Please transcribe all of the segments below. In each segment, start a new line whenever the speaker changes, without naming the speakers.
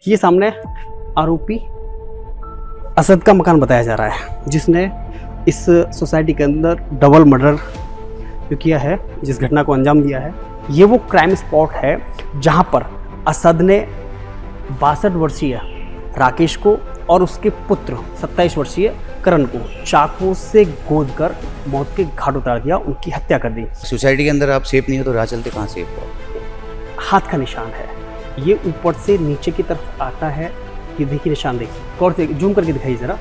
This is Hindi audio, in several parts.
ये सामने आरोपी असद का मकान बताया जा रहा है, जिसने इस सोसाइटी के अंदर डबल मर्डर जो किया है, जिस घटना को अंजाम दिया है। ये वो क्राइम स्पॉट है जहां पर असद ने 62 वर्षीय राकेश को और उसके पुत्र 27 वर्षीय करण को चाकू से गोदकर मौत के घाट उतार दिया, उनकी हत्या कर दी।
सोसाइटी के अंदर आप सेफ नहीं हो तो राह चलते कहाँ सेफ हो?
हाथ का निशान है, ये ऊपर से नीचे की तरफ आता है। ये देखिए निशान, देखिए गौर से जूम करके दिखाइए जरा।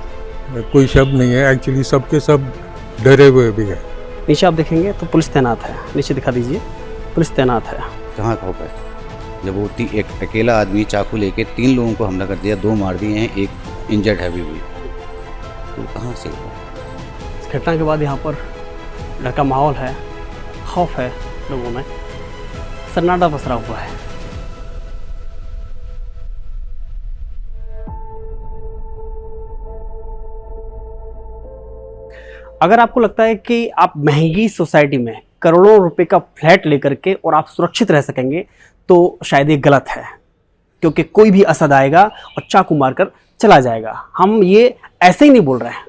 कोई शब्द नहीं है, एक्चुअली सबके सब डरे हुए भी है।
नीचे आप देखेंगे तो पुलिस तैनात है, नीचे दिखा दीजिए, पुलिस तैनात है।
कहाँ खौफ है जब वो एक अकेला आदमी चाकू लेके 3 लोगों को हमला कर दिया, 2 मार दिए हैं, 1 इंजर्ड है अभी भी, तो कहाँ से हो?
इस घटना के बाद यहाँ पर डर का माहौल है, खौफ है लोगों में, सन्नाटा पसरा हुआ है। अगर आपको लगता है कि आप महंगी सोसाइटी में करोड़ों रुपए का फ्लैट लेकर के और आप सुरक्षित रह सकेंगे, तो शायद ये गलत है, क्योंकि कोई भी असद आएगा और चाकू मारकर चला जाएगा। हम ये ऐसे ही नहीं बोल रहे हैं,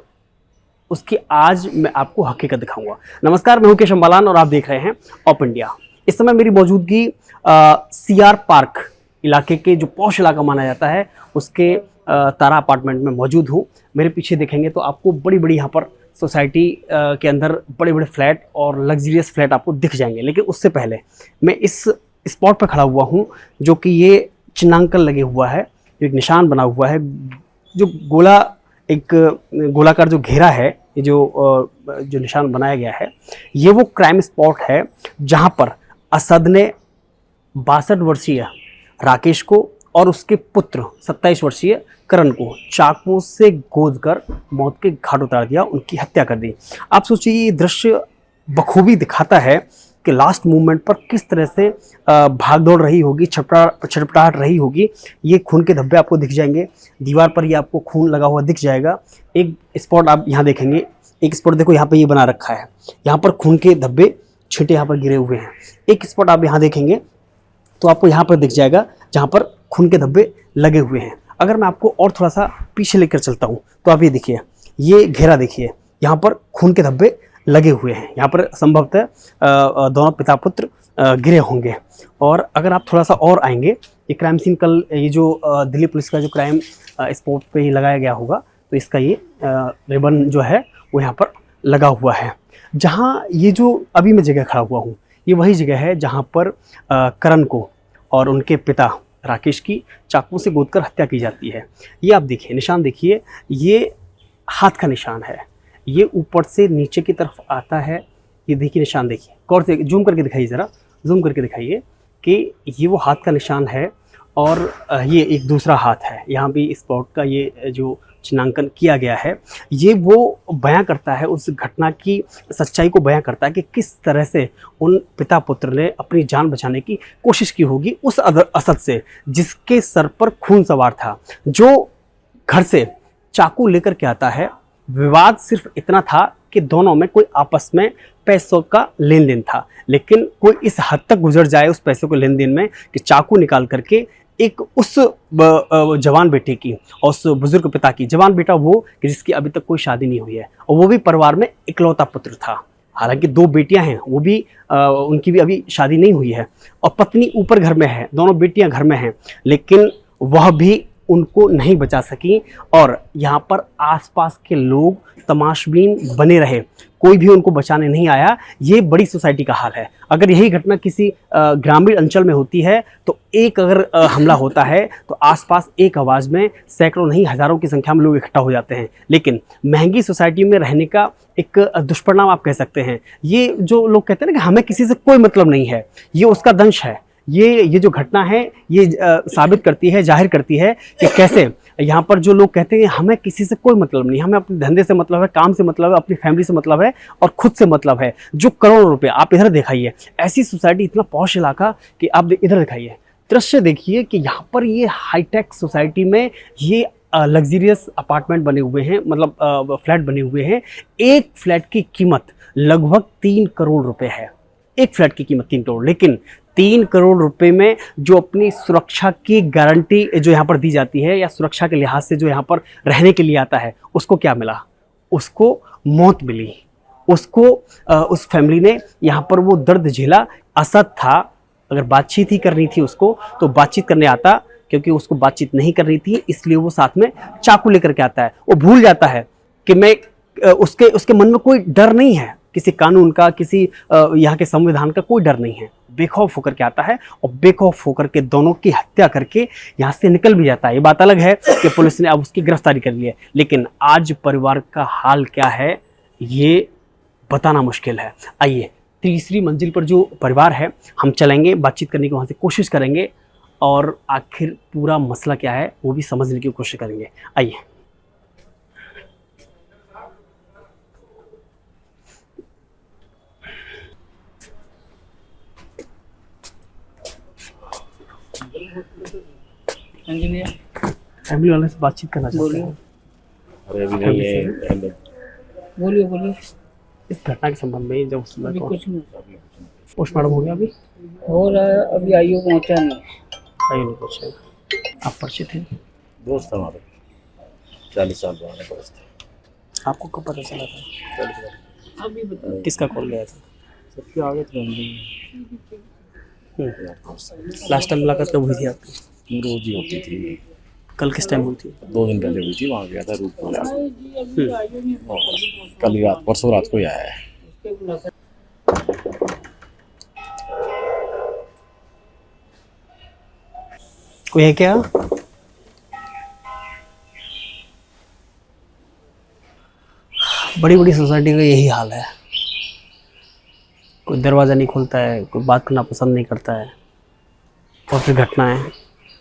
उसकी आज मैं आपको हकीकत दिखाऊंगा। नमस्कार, मैं हूं केशव बालान और आप देख रहे हैं ऑप इंडिया। इस समय मेरी मौजूदगी सीआर पार्क इलाके के, जो पॉश इलाका माना जाता है, उसके तारा अपार्टमेंट में मौजूद हूँ। मेरे पीछे देखेंगे तो आपको बड़ी बड़ी यहाँ पर सोसाइटी के अंदर बड़े बड़े फ्लैट और लग्जरियस फ्लैट आपको दिख जाएंगे। लेकिन उससे पहले मैं इस स्पॉट पर खड़ा हुआ हूँ, जो कि ये चिन्हांकन लगे हुआ है, एक निशान बना हुआ है, जो एक गोलाकार जो घेरा है, ये जो निशान बनाया गया है, ये वो क्राइम स्पॉट है जहाँ पर असद ने 62 वर्षीय राकेश को और उसके पुत्र 27 वर्षीय करण को चाकू से गोदकर मौत के घाट उतार दिया, उनकी हत्या कर दी। आप सोचिए, ये दृश्य बखूबी दिखाता है कि लास्ट मूवमेंट पर किस तरह से भागदौड़ रही होगी, छटपटाहट रही होगी। ये खून के धब्बे आपको दिख जाएंगे, दीवार पर ये आपको खून लगा हुआ दिख जाएगा। एक स्पॉट आप यहाँ देखेंगे, एक स्पॉट देखो यहाँ पे ये बना रखा है, यहाँ पर खून के धब्बे छींटे यहाँ पर गिरे हुए हैं। एक स्पॉट आप यहाँ देखेंगे तो आपको यहाँ पर दिख जाएगा जहाँ पर खून के धब्बे लगे हुए हैं। अगर मैं आपको और थोड़ा सा पीछे लेकर चलता हूँ तो आप ये देखिए, ये घेरा देखिए, यहाँ पर खून के धब्बे लगे हुए हैं। यहाँ पर संभवतः दोनों पिता पुत्र गिरे होंगे। और अगर आप थोड़ा सा और आएंगे, ये क्राइम सीन कल ये जो दिल्ली पुलिस का जो क्राइम स्पॉट पे ही लगाया गया होगा, तो इसका ये रिबन जो है वो यहाँ पर लगा हुआ है। जहाँ ये जो अभी मैं जगह खड़ा हुआ हूँ, ये वही जगह है जहाँ पर करण को और उनके पिता राकेश की चाकू से गोदकर हत्या की जाती है। ये आप देखिए, निशान देखिए, ये हाथ का निशान है, ये ऊपर से नीचे की तरफ आता है। ये देखिए निशान, देखिए गौर से जूम करके दिखाइए जरा, जूम करके दिखाइए कि ये वो हाथ का निशान है और ये एक दूसरा हाथ है। यहाँ भी स्पॉट का ये जो चिन्हांकन किया गया है, ये वो बयां करता है, उस घटना की सच्चाई को बयां करता है कि किस तरह से उन पिता पुत्र ने अपनी जान बचाने की कोशिश की होगी उस असद से, जिसके सर पर खून सवार था, जो घर से चाकू लेकर के आता है। विवाद सिर्फ इतना था कि दोनों में कोई आपस में पैसों का लेन देन था, लेकिन कोई इस हद तक गुजर जाए उस पैसों के लेन देन में कि चाकू निकाल करके एक उस जवान बेटे की और उस बुजुर्ग पिता की, जवान बेटा वो कि जिसकी अभी तक कोई शादी नहीं हुई है, और वो भी परिवार में इकलौता पुत्र था। हालांकि 2 बेटियां हैं, वो भी उनकी भी अभी शादी नहीं हुई है, और पत्नी ऊपर घर में है, दोनों बेटियां घर में हैं, लेकिन वह भी उनको नहीं बचा सकी। और यहाँ पर आसपास के लोग तमाशबीन बने रहे, कोई भी उनको बचाने नहीं आया। ये बड़ी सोसाइटी का हाल है। अगर यही घटना किसी ग्रामीण अंचल में होती है तो एक अगर हमला होता है तो आसपास एक आवाज़ में सैकड़ों नहीं हज़ारों की संख्या में लोग इकट्ठा हो जाते हैं। लेकिन महंगी सोसाइटी में रहने का एक दुष्परिणाम आप कह सकते हैं, ये जो लोग कहते हैं ना कि हमें किसी से कोई मतलब नहीं है, ये उसका दंश है। ये जो घटना है, ये साबित करती है, जाहिर करती है कि कैसे यहाँ पर जो लोग कहते हैं हमें किसी से कोई मतलब नहीं, हमें अपने धंधे से मतलब है, काम से मतलब है, अपनी फैमिली से मतलब है और खुद से मतलब है, जो करोड़ों रुपए। आप इधर दिखाइए, ऐसी सोसाइटी, इतना पॉश इलाका कि आप इधर दिखाइए, दृश्य देखिए कि यहाँ पर ये हाईटेक सोसाइटी में ये लग्जरियस अपार्टमेंट बने हुए हैं, मतलब फ्लैट बने हुए हैं। एक फ्लैट की कीमत लगभग 3 करोड़ रुपए है, एक फ्लैट की कीमत 3 करोड़। लेकिन 3 करोड़ रुपए में जो अपनी सुरक्षा की गारंटी जो यहाँ पर दी जाती है या सुरक्षा के लिहाज से जो यहाँ पर रहने के लिए आता है, उसको क्या मिला? उसको मौत मिली। उसको उस फैमिली ने यहाँ पर वो दर्द झेला। असद था, अगर बातचीत ही करनी थी उसको तो बातचीत करने आता, क्योंकि उसको बातचीत नहीं करनी थी इसलिए वो साथ में चाकू लेकर के आता है। वो भूल जाता है कि मैं उसके मन में कोई डर नहीं है, किसी कानून का, किसी यहाँ के संविधान का कोई डर नहीं है। बेखौफ होकर के आता है और बेखौफ होकर के दोनों की हत्या करके यहाँ से निकल भी जाता है। ये बात अलग है कि पुलिस ने अब उसकी गिरफ्तारी कर ली है, लेकिन आज परिवार का हाल क्या है ये बताना मुश्किल है। आइए तीसरी मंजिल पर जो परिवार है हम चलेंगे, बातचीत करने की वहाँ से कोशिश करेंगे और आखिर पूरा मसला क्या है वो भी समझने की कोशिश करेंगे। आइए। फैमिली वाले से बातचीत करना चाहते हैं।
अरे अभी नहीं है,
बोलिए बोलिए।
इस घटना के संबंध में जब उसमें
अभी कुछ नहीं
पोस्टमार्टम हो गया, अभी
हो रहा है, अभी आईओ पहुंचा नहीं।
आइए नहीं पूछे। आप परिचित हैं?
दोस्त हमारे 40 साल पुराने दोस्त थे।
आपको कब पता चला था?
अभी बता।
किसका कॉल गया था?
सबके आगे तो
लास्ट टाइम मुलाकात कब हुई थी आपकी?
रोज ही होती थी,
कल किस टाइम हुई थी?
2 दिन पहले हुई थी। वहाँ गया था रूप बोला, कल ही रात, परसों रात को ही आया है।
कोई है क्या? बड़ी बड़ी सोसाइटी का यही हाल है। कोई दरवाज़ा नहीं खोलता है, कोई बात करना पसंद नहीं करता है और फिर घटनाएं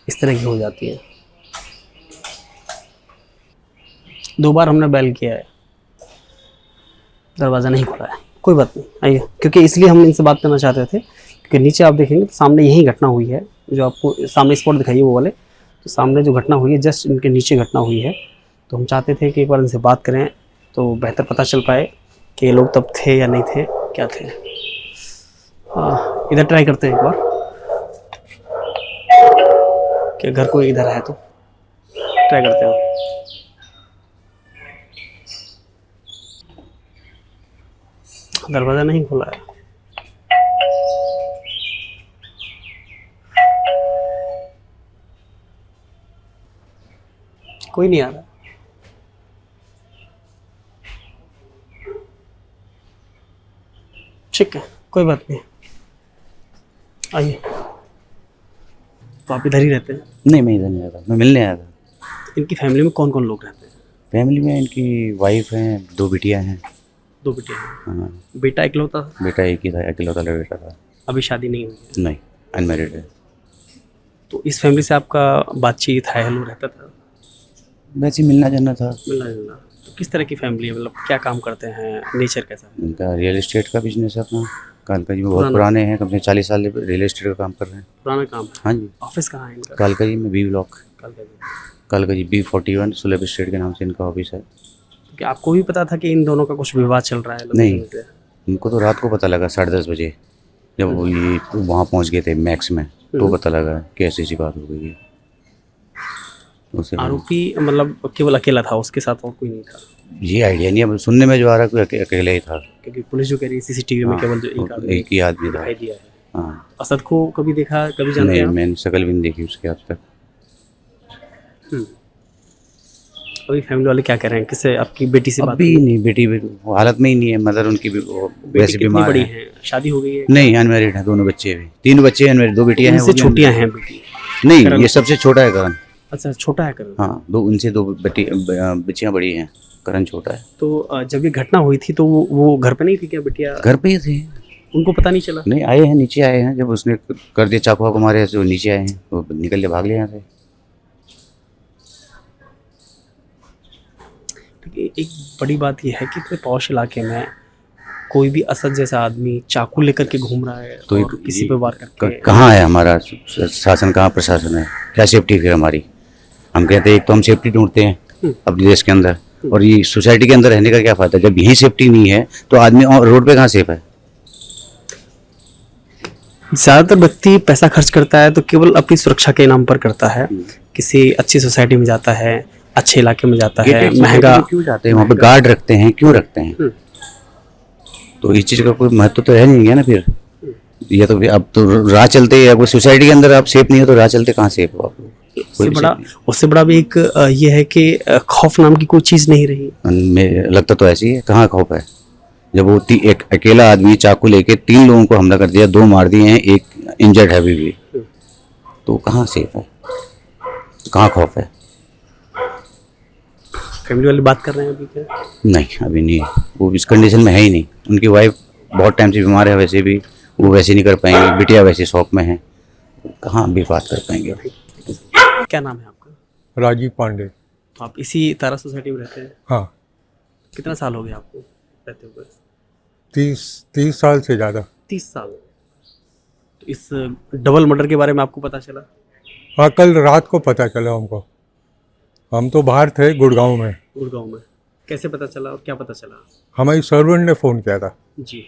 इस तरह की हो जाती है। 2 बार हमने बेल किया है, दरवाज़ा नहीं खुला है। कोई बात नहीं, आइए, क्योंकि इसलिए हम इनसे बात करना चाहते थे, क्योंकि नीचे आप देखेंगे तो सामने यही घटना हुई है, जो आपको सामने स्पॉट दिखाइए वो वाले, तो सामने जो घटना हुई है जस्ट इनके नीचे घटना हुई है। तो हम चाहते थे कि एक बार इनसे बात करें तो बेहतर पता चल पाए कि ये लोग तब थे या नहीं थे, क्या थे। इधर ट्राई करते हैं एक बार कि घर कोई इधर है तो ट्राई करते हैं। दरवाज़ा नहीं खुला है। कोई नहीं आ रहा। ठीक है, कोई बात नहीं, आइए। तो आप इधर ही रहते हैं?
नहीं, मैं इधर नहीं आया था, मैं मिलने आया था।
इनकी फैमिली में कौन कौन लोग रहते हैं?
फैमिली में इनकी वाइफ हैं, 2 बिटियां हैं।
2 बेटे हैं।
हाँ,
बेटा इकलौता था?
बेटा एक ही था, अकेलौता बेटा था।
अभी शादी नहीं हुई है?
नहीं, अनमेरिड है।
तो इस फैमिली से आपका बातचीत है, हेलो रहता था?
वैसे ही मिलना जाना था।
मिलना जुलना। तो किस तरह की फैमिली है, मतलब क्या काम करते हैं, नेचर कैसा है?
इनका रियल एस्टेट का बिजनेस है अपना। कालकाजी में बहुत
पुराना?
पुराने हैं, कम से कम 40 साल रियल एस्टेट का काम कर रहे हैं।
पुराना काम है।
हाँ जी।
ऑफिस कहाँ है इनका?
कालकाजी में बी ब्लॉक,
कल का।
कालकाजी B41 सुलभ स्टेट के नाम से इनका ऑफिस है।
तो क्या आपको भी पता था कि इन दोनों का कुछ विवाद चल रहा है?
नहीं।
लोगों से?
इनको तो रात को पता लगा 10:30 बजे, जब वो ये वहाँ पहुँच गए थे मैक्स में, तो पता लगा कि ऐसी बात हो गई है। उसे
आरोपी मतलब केवल अकेला था, उसके साथ और कोई नहीं था?
ये आइडिया नहीं, अब सुनने में जो आ रहा है कोई अकेला ही था।
क्योंकि पुलिस जो कह रही है सीसीटीवी में
हाँ,
केवल जो
एक ही आदमी था।
दिखाई दिया है।
हाँ,
असद को कभी देखा, कभी जानते
नहीं,
हैं आप?
मैंने शक्ल भी नहीं देखी उसके आज तक।
अभी फैमिली वाले क्या कह रहे हैं, किससे आपकी बेटी से बात
अभी नहीं, बेटी भी वो हालत में ही नहीं है। मदर उनकी भी वो
बेटी
वैसे
कितनी
बीमार
बड़ी
है।
है? शादी हो गई है?
नहीं, अनमेरिड है, दोनों बच्चे भी। 3 बच्चे हैं अनमेरिड, 2 बेटियां हैं।
उनसे
वो भी
छोटियां हैं बेटी?
नहीं,
करण?
ये सबसे छोटा है करण।
अच्छा, छोटा है करण।
हाँ, उनसे 2 बच्चियां बड़ी हैं, करण छोटा है।
तो जब ये घटना हुई थी तो वो घर पे नहीं थी क्या बिटिया?
घर पे ही थे।
उनको पता नहीं चला?
नहीं, आए हैं, नीचे आए हैं। जब उसने कर दिया चाकू वाकू मारे तो नीचे आए हैं, वो निकल के भाग ले यहाँ से।
एक बड़ी बात यह है कि इतने पॉश इलाके में कोई भी असद जैसा आदमी चाकू लेकर के घूम रहा है
तो
और किसी पे वार करके।
कहाँ है हमारा शासन, कहाँ प्रशासन है, क्या सेफ्टी फिर हमारी? हम कहते हैं एक तो हम सेफ्टी ढूंढते हैं अपने देश के अंदर, और ये सोसाइटी के अंदर रहने का क्या फ़ायदा? जब यही सेफ्टी नहीं है तो आदमी रोड पे कहाँ सेफ है?
ज़्यादातर व्यक्ति पैसा खर्च करता है तो केवल अपनी सुरक्षा के नाम पर करता है, किसी अच्छी सोसाइटी में जाता है, अच्छे इलाके में जाता है, महंगा
क्यों जाते हैं वहाँ पे, गार्ड रखते हैं, क्यों रखते हैं? तो इस चीज़ का कोई महत्व तो है नहीं है ना फिर। ये तो अब तो राह चलते, अगर सोसाइटी के अंदर आप सेफ नहीं हो तो राह चलते कहाँ सेफ हो आप?
उससे बड़ा भी एक ये है कि खौफ नाम की कोई चीज़ नहीं रही।
लगता तो ऐसी है, कहाँ खौफ है? जब वो एक अकेला आदमी चाकू लेके 3 लोगों को हमला कर दिया, 2 मार दिए हैं, 1 इंजर्ड है अभी भी, तो कहाँ सेफ है, कहाँ खौफ है?
फैमिली वाले बात कर रहे हैं अभी क्या?
नहीं, अभी नहीं, वो इस कंडीशन में है ही नहीं। उनकी वाइफ बहुत टाइम से बीमार है, वैसे भी वो वैसे नहीं कर पाएंगे, बिटिया वैसे शौक में है, कहाँ अभी बात कर पाएंगे?
क्या नाम है आपका?
राजीव पांडे।
तो आप इसी तारा सोसाइटी में रहते हैं?
हाँ,
कितना साल हो गया आपको रहते हुए?
30 साल से ज़्यादा।
30 साल। तो इस डबल मर्डर के बारे में आपको पता चला?
हाँ, कल रात को पता चला हमको। हम तो बाहर थे गुड़गांव में।
गुड़गांव में कैसे पता चला और क्या पता चला?
हमारी सर्वेंट ने फ़ोन किया था
जी।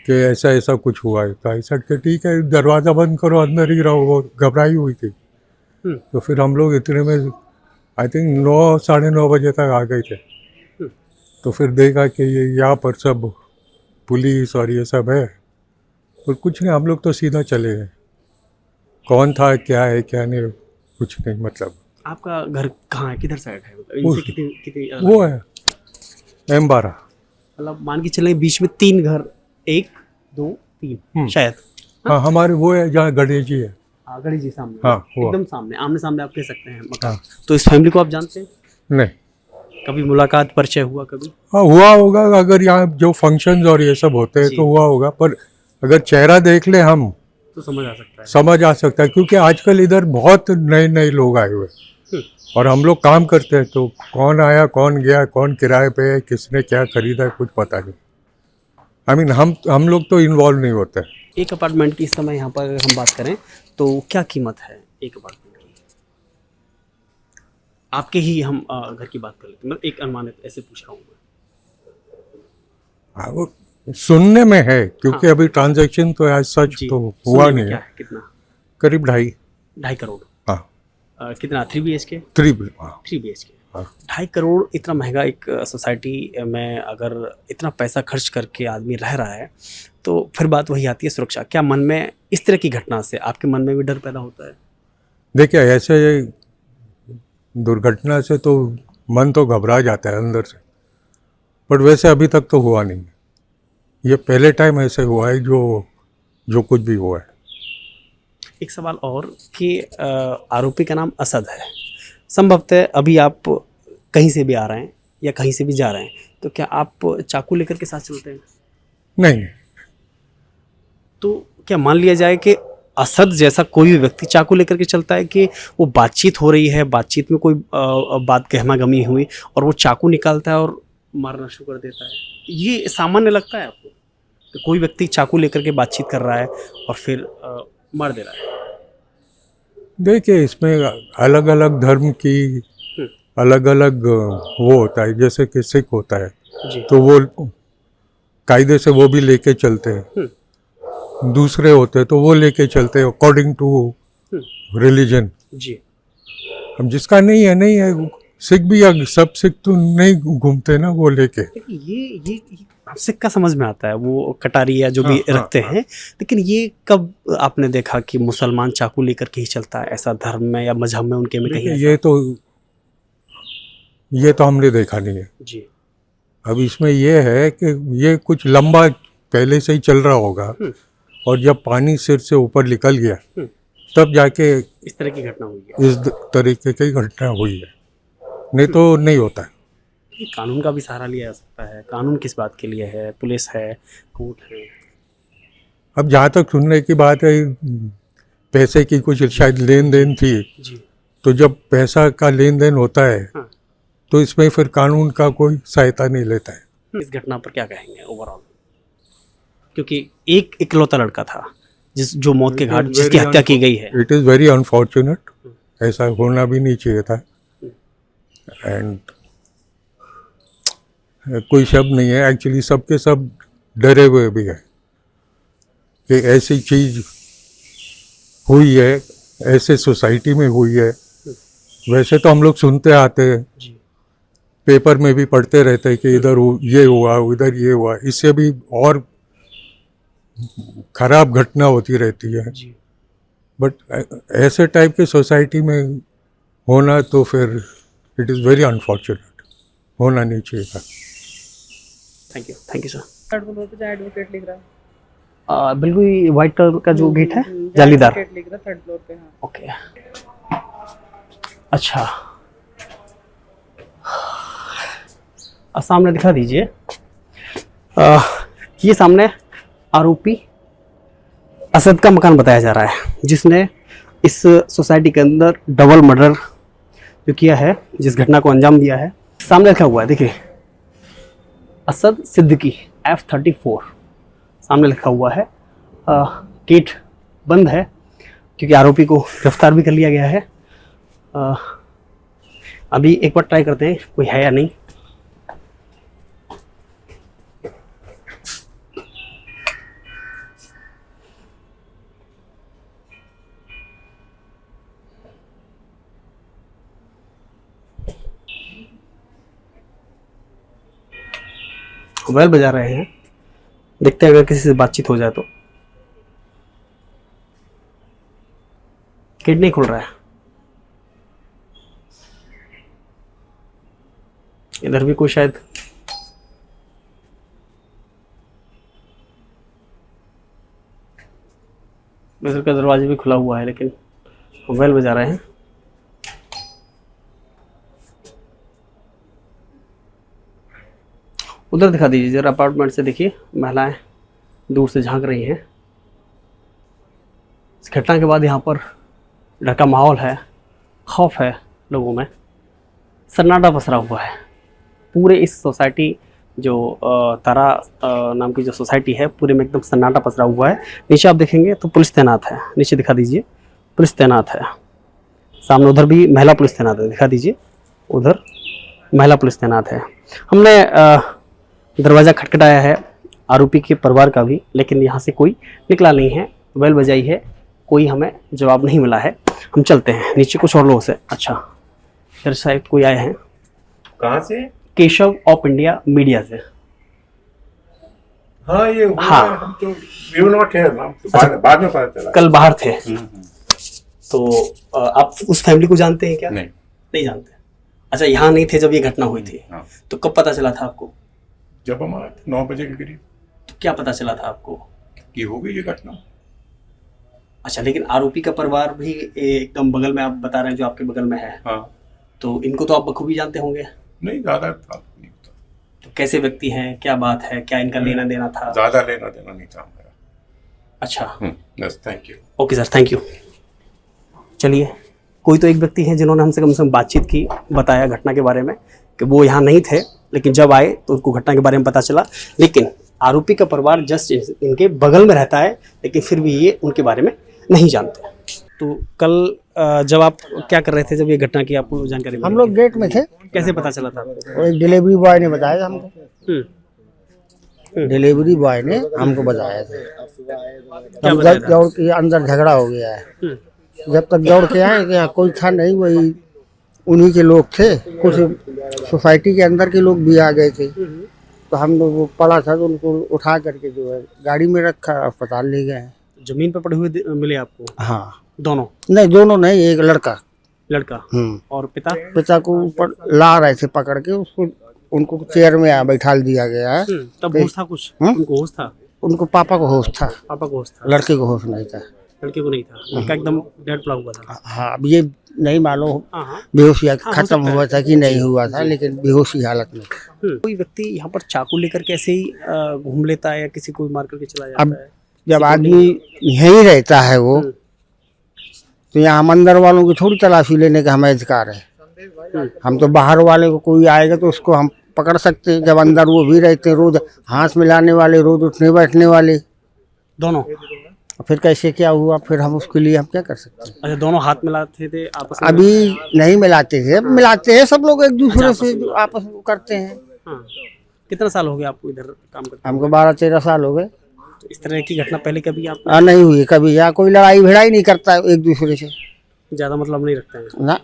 कि ऐसा ऐसा कुछ हुआ है। तो ऐसा कि ठीक है, दरवाज़ा बंद करो, अंदर ही रहो। वो घबराई हुई थी। तो फिर हम लोग इतने में आई थिंक 9 साढ़े 9 बजे तक आ गए थे। तो फिर देखा कि ये यहाँ पर सब पुलिस और ये सब है, और कुछ नहीं, हम लोग तो सीधा चले गए। कौन था, क्या है क्या नहीं, कुछ नहीं। मतलब
आपका घर कहाँ है, किधर साइड है? मतलब इनसे कितनी कितनी
वो है M12।
मतलब मान के चलें बीच में 3 घर, 1 2 3 शायद।
हाँ, हमारे वो है जहाँ गणेश जी है।
गणेश जी सामने।
हाँ, हुआ।
एकदम सामने, आमने सामने आप कह सकते हैं मकान।
हाँ।
तो इस फैमिली को आप जानते हैं?
नहीं।
कभी मुलाकात, परिचय हुआ कभी?
हाँ, हुआ होगा। अगर यहाँ जो फंक्शंस और ये सब होते हैं
जी।
तो हुआ होगा, पर अगर चेहरा देख ले हम
तो समझ आ सकता है।
समझ आ सकता है, क्योंकि आजकल इधर बहुत नए नए लोग आए हुए हैं और हम लोग काम करते हैं, तो कौन आया, कौन गया, कौन किराए पे है, किसने क्या खरीदा, कुछ पता नहीं। आई मीन हम लोग तो इन्वॉल्व नहीं होते।
एक अपार्टमेंट की इस समय यहाँ पर अगर हम बात करें तो क्या कीमत है एक अपार्टमेंट की? आपके ही हम घर की बात कर लेते हैं, मतलब एक अनुमानित ऐसे पूछ रहा हूँ मैं।
हाँ, वो सुनने में है, क्योंकि अभी ट्रांजैक्शन तो आज सच
जी,
तो
सुनने
हुआ
में
नहीं
क्या
है।
है, कितना?
करीब
2.5 करोड़।
हाँ,
कितना? 3 BHK?
3 हाँ।
3 BHK।
हाँ।
2.5 करोड़ इतना महंगा एक सोसाइटी में अगर इतना पैसा खर्च करके आदमी रह रहा है तो फिर बात वही आती है सुरक्षा। क्या मन में इस तरह की घटना से आपके मन में भी डर पैदा होता है?
देखिए, ऐसे दुर्घटना से तो मन तो घबरा जाता है अंदर से, बट वैसे अभी तक तो हुआ नहीं। ये पहले टाइम ऐसे हुआ है जो कुछ भी हुआ है।
एक सवाल और कि आरोपी का नाम असद है, संभवतः अभी आप कहीं से भी आ रहे हैं या कहीं से भी जा रहे हैं, तो क्या आप चाकू लेकर के साथ चलते हैं?
नहीं।
तो क्या मान लिया जाए कि असद जैसा कोई भी व्यक्ति चाकू लेकर के चलता है कि वो बातचीत हो रही है, बातचीत में कोई बात गहमा गमी हुई और वो चाकू निकालता है और मारना शुरू कर देता है? ये सामान्य लगता है आपको कि कोई व्यक्ति चाकू लेकर के बातचीत कर रहा है और फिर मार दे रहा है?
देखिए, इसमें अलग अलग धर्म की अलग अलग वो होता है। जैसे कि सिख होता है
जी।
तो वो कायदे से वो भी लेके चलते हैं। दूसरे होते हैं तो वो लेके चलते हैं अकॉर्डिंग टू रिलीजन।
जी।
अब जिसका नहीं है, सिख भी, सब सिख तो नहीं घूमते ना वो लेके।
ये सिख का समझ में आता है, वो कटारी या जो भी
हाँ,
रखते हैं, लेकिन ये कब आपने देखा कि मुसलमान चाकू लेकर के ही चलता है? ऐसा धर्म में या मजहब में उनके में कहीं ऐसा?
ये तो हमने देखा नहीं है।
जी।
अब इसमें ये है कि ये कुछ लंबा पहले से ही चल रहा होगा, और जब पानी सिर से ऊपर निकल गया तब जाके
इस तरह की घटना हुई है।
इस तरीके की घटना हुई है, नहीं तो नहीं होता है।
ये कानून का भी सहारा लिया जा सकता है। कानून किस बात के लिए है? पुलिस है, कोर्ट है।
अब जहाँ तक सुनने की बात है, पैसे की कुछ शायद लेन देन थी।
जी।
तो जब पैसा का लेन देन होता है
हाँ।
तो इसमें फिर कानून का कोई सहायता नहीं लेता है।
इस घटना पर क्या कहेंगे ओवरऑल? क्योंकि एक इकलौता लड़का था जो मौत के घाट, जिसकी हत्या की गई है।
इट इज़ वेरी अनफॉर्चुनेट, ऐसा होना भी नहीं चाहिए था। एंड कोई शब्द नहीं है, एक्चुअली सबके सब डरे हुए भी है कि ऐसी चीज़ हुई है, ऐसे सोसाइटी में हुई है। वैसे तो हम लोग सुनते आते हैं, पेपर में भी पढ़ते रहते हैं कि इधर ये हुआ, उधर ये हुआ। इससे भी और खराब घटना होती रहती है। बट ऐसे टाइप की सोसाइटी में होना तो फिर इट इज़ वेरी अनफॉर्चुनेट, होना नहीं चाहिए था।
Thank you sir.
Third floor पे जहाँ एडवोकेट लिख रहा है।
बिल्कुल व्हाइट कलर का जो गेट है
जहाँ
जालीदार।
एडवोकेट लिख रहा है थर्ड फ्लोर पे। हाँ
ओके, अच्छा, सामने दिखा दीजिए। ये सामने आरोपी असद का मकान बताया जा रहा है, जिसने इस सोसाइटी के अंदर डबल मर्डर जो किया है, जिस घटना को अंजाम दिया है। सामने लिखा हुआ है, देखिए, असद सिद्दीकी F34 सामने लिखा हुआ है। गेट बंद है क्योंकि आरोपी को गिरफ्तार भी कर लिया गया है। अभी एक बार ट्राई करते हैं कोई है या नहीं। मोबाइल बजा रहे हैं, देखते हैं अगर किसी से बातचीत हो जाए तो। गेट नहीं खुल रहा है। इधर भी कोई शायद इधर का दरवाजा भी खुला हुआ है, लेकिन मोबाइल बजा रहे हैं। उधर दिखा दीजिए जरा, अपार्टमेंट से देखिए, महिलाएं दूर से झांक रही हैं। इस घटना के बाद यहाँ पर डर का माहौल है, खौफ है लोगों में, सन्नाटा पसरा हुआ है। पूरे इस सोसाइटी जो तारा नाम की जो सोसाइटी है, पूरे में एकदम सन्नाटा पसरा हुआ है। नीचे आप देखेंगे तो पुलिस तैनात है, नीचे दिखा दीजिए, पुलिस तैनात है। सामने उधर भी महिला पुलिस तैनात है, दिखा दीजिए, उधर महिला पुलिस तैनात है। हमने दरवाज़ा खटखटाया है आरोपी के परिवार का भी, लेकिन यहाँ से कोई निकला नहीं है। बेल बजाई है, कोई हमें जवाब नहीं मिला है। हम चलते हैं नीचे कुछ और लोगों से। अच्छा, फिर शायद कोई आए हैं।
कहाँ से?
केशव ऑफ इंडिया मीडिया से।
हाँ, ये हुआ
हाँ।
है, हम तो वी वर नॉट हियर, हम तो बाद में पता चला।
कल बाहर थे। तो आप उस फैमिली को जानते हैं क्या?
नहीं
जानते। अच्छा, यहाँ नहीं थे जब ये घटना हुई थी।
हाँ।
तो कब पता चला था आपको?
जब हम आए थे 9 बजे के करीब
तो क्या पता चला था आपको?
कि हो गई ये घटना।
अच्छा, लेकिन आरोपी का परिवार भी एकदम बगल में, आप बता रहे हैं जो आपके बगल में है,
हाँ,
तो इनको तो आप बखूबी जानते होंगे।
नहीं ज़्यादा था नहीं था,
तो कैसे व्यक्ति हैं, क्या बात है, क्या इनका लेना देना था?
ज़्यादा लेना देना नहीं था हमारा।
अच्छा,
बस, thank you.
Okay sir, thank you. चलिए, कोई तो एक व्यक्ति हैं जिन्होंने हमसे कम से कम बातचीत की, बताया घटना के बारे में कि वो यहाँ नहीं थे, लेकिन जब आए तो उनको घटना के बारे में पता चला। लेकिन आरोपी का परिवार जस्ट इनके बगल में रहता है, लेकिन फिर भी ये उनके बारे में नहीं जानते। तो कल जब आप क्या कर रहे थे जब ये घटना की आपको जानकारी मिली?
हम लोग गेट में थे।
कैसे पता चला था आपको?
वो एक डिलीवरी बॉय ने बताया हमको।
हम्म,
डिलीवरी बॉय ने हमको बताया था।
क्या
हम
बताया
जब
था?
दौड़ के अंदर झगड़ा हो गया है।
हम्म,
जब तक दौड़ के आए तो यहाँ कोई था नहीं, वही उन्हीं के लोग थे। कुछ सोसाइटी के अंदर के लोग भी आ गए थे। तो हम लोग वो पड़ा था तो उनको उठा करके जो है गाड़ी में रखा, अस्पताल ले गए।
जमीन पर पड़े हुए मिले आपको?
हाँ,
दोनों?
नहीं दोनों नहीं, एक लड़का।
लड़का और पिता?
पिता को ऊपर ला रहे थे पकड़ के, उसको उनको चेयर में बैठा दिया गया है।
तब होश था कुछ? उनको होश था?
उनको पापा को होश था,
पापा को होश था,
लड़के को होश नहीं था।
लड़के को नहीं था। लड़का एकदम डेड पड़ा हुआ था।
हाँ, अब ये नहीं मालूम
हाँ हाँ।
बेहोशी
हो
खत्म
सकता है।
हुआ था कि नहीं हुआ था, लेकिन बेहोशी हालत में था।
कोई व्यक्ति यहाँ पर चाकू लेकर कैसे ही घूम लेता है या किसी को भी मार करके चला जाता
अब
है?
जब आदमी यहीं रहता है वो, तो यहाँ हम अंदर वालों की थोड़ी तलाशी लेने का हमें अधिकार है। हम तो बाहर वाले को कोई आएगा तो उसको हम पकड़ सकते हैं। जब अंदर वो भी रहते हैं, रोज हाथ मिलाने वाले, रोज उठने बैठने वाले,
दोनों?
फिर कैसे क्या हुआ, फिर हम उसके लिए हम क्या कर सकते हैं।
अच्छा, दोनों हाथ मिलाते थे आपस में?
अभी नहीं मिलाते थे, अब मिलाते हैं सब लोग एक दूसरे से, जो आपस में करते हैं।
हाँ। कितना साल हो गया आपको इधर काम करते?
हमको 12-13 साल हो गए।
इस तरह की घटना पहले कभी आप
नहीं हुई कभी, यहाँ कोई लड़ाई भिड़ाई नहीं करता एक दूसरे से
ज्यादा मतलब नहीं रखते हैं।
ना।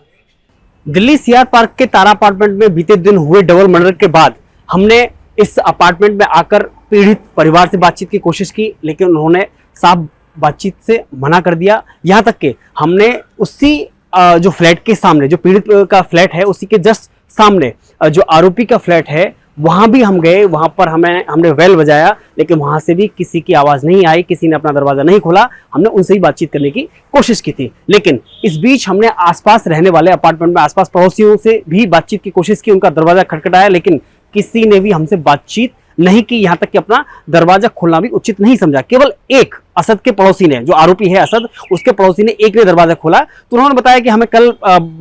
दिल्ली सीआर पार्क के तारा अपार्टमेंट में बीते दिन हुए डबल मर्डर के बाद हमने इस अपार्टमेंट में आकर पीड़ित परिवार से बातचीत की कोशिश की, लेकिन उन्होंने साफ बातचीत से मना कर दिया। यहाँ तक कि हमने उसी जो फ्लैट के सामने, जो पीड़ित का फ्लैट है उसी के जस्ट सामने जो आरोपी का फ्लैट है वहां भी हम गए, वहां पर हमने बेल बजाया, लेकिन वहां से भी किसी की आवाज नहीं आई, किसी ने अपना दरवाजा नहीं खोला। हमने उनसे ही बातचीत करने की कोशिश की थी, लेकिन इस बीच हमने आसपास रहने वाले अपार्टमेंट में आसपास पड़ोसियों से भी बातचीत की कोशिश की, उनका दरवाजा खटखटाया, लेकिन किसी ने भी हमसे बातचीत नहीं की। यहाँ तक कि अपना दरवाजा खोलना भी उचित नहीं समझा। केवल एक असद के पड़ोसी ने, जो आरोपी है असद, उसके पड़ोसी ने एक ने दरवाजा खोला। तो उन्होंने बताया कि हमें कल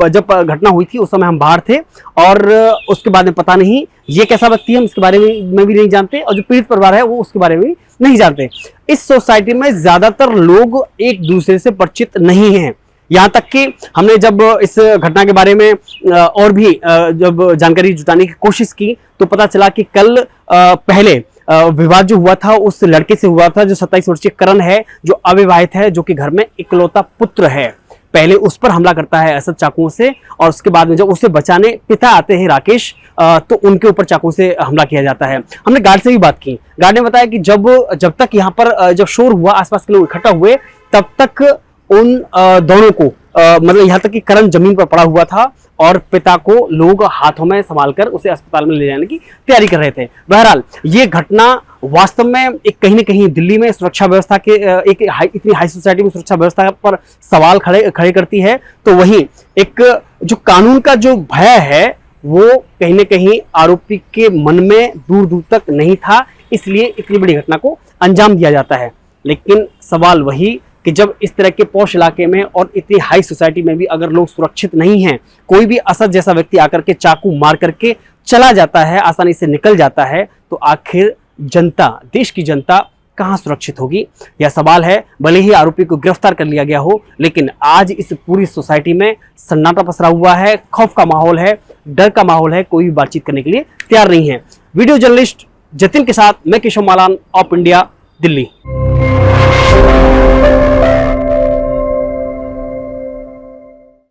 जब घटना हुई थी उस समय हम बाहर थे और उसके बाद में पता नहीं ये कैसा व्यक्ति है, हम इसके बारे में भी नहीं जानते, और जो पीड़ित परिवार है वो उसके बारे में भी नहीं जानते। इस सोसाइटी में ज्यादातर लोग एक दूसरे से परिचित नहीं है। यहाँ तक कि हमने जब इस घटना के बारे में और भी जब जानकारी जुटाने की कोशिश की तो पता चला कि कल पहले विवाद जो हुआ था उस लड़के से हुआ था जो 27 वर्षीय करण है, जो अविवाहित है, जो कि घर में इकलौता पुत्र है। पहले उस पर हमला करता है असद चाकुओं से, और उसके बाद में जब उसे बचाने पिता आते हैं राकेश, तो उनके ऊपर चाकू से हमला किया जाता है। हमने गार्ड से भी बात की। गार्ड ने बताया कि जब तक यहाँ पर जब शोर हुआ, आसपास के लोग इकट्ठा हुए, तब तक उन दोनों को मतलब यहाँ तक कि करण जमीन पर पड़ा हुआ था और पिता को लोग हाथों में संभालकर उसे अस्पताल में ले जाने की तैयारी कर रहे थे। बहरहाल ये घटना वास्तव में एक कहीं न कहीं दिल्ली में सुरक्षा व्यवस्था के इतनी हाई सोसाइटी में सुरक्षा व्यवस्था पर सवाल खड़े करती है। तो वहीं एक जो कानून का जो भय है वो कहीं न कहीं आरोपी के मन में दूर दूर तक नहीं था, इसलिए इतनी बड़ी घटना को अंजाम दिया जाता है। लेकिन सवाल वही कि जब इस तरह के पॉश इलाके में और इतनी हाई सोसाइटी में भी अगर लोग सुरक्षित नहीं हैं, कोई भी असद जैसा व्यक्ति आकर के चाकू मार करके चला जाता है, आसानी से निकल जाता है, तो आखिर जनता, देश की जनता कहां सुरक्षित होगी? यह सवाल है। भले ही आरोपी को गिरफ्तार कर लिया गया हो, लेकिन आज इस पूरी सोसाइटी में सन्नाटा पसरा हुआ है, खौफ का माहौल है, डर का माहौल है, कोई भी बातचीत करने के लिए तैयार नहीं है। वीडियो जर्नलिस्ट जतिन के साथ मैं Keshav Malan, of India, Delhi.